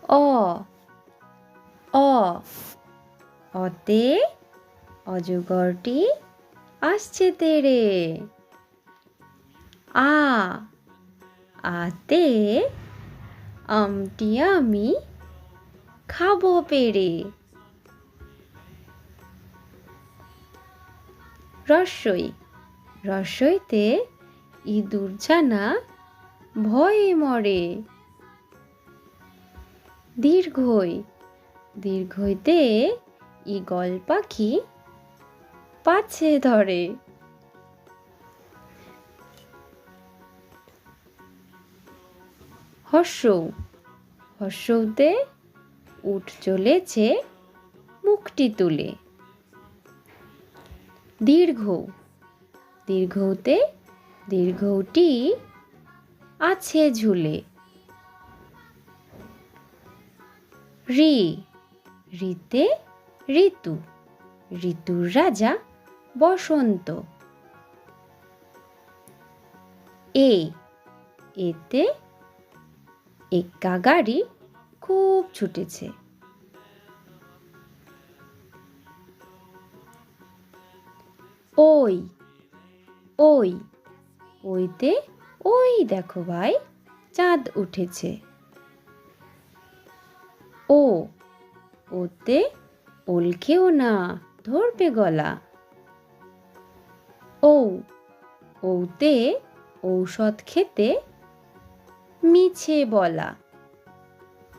অ অ অতে অজগরটি আসছে তেড়ে। আ আতে আমটি আমি খাবো পেড়ে। রস্বই রস্বইতে ইঁদুর ছানা ভয়ে মরে। দীর্ঘই দীর্ঘইতে ঈগল পাখি পাছে ধরে। হর্ষৌ হর্ষৌতে উট চলেছে মুখটি তুলে। দীর্ঘৌ দীর্ঘৌতে দীর্ঘৌটি আছে ঝুলে। ঋ ঋতে ঋতু ঋতুর রাজা বসন্ত। এ এতে এক্কা গাড়ি খুব ছুটেছে। ওই ওই ওইতে ওই দেখো ভাই চাঁদ উঠেছে। ও ওতে ওল খেও না ধরবে গলা। ঔ ওতে ঔষধ খেতে মিছে বলা।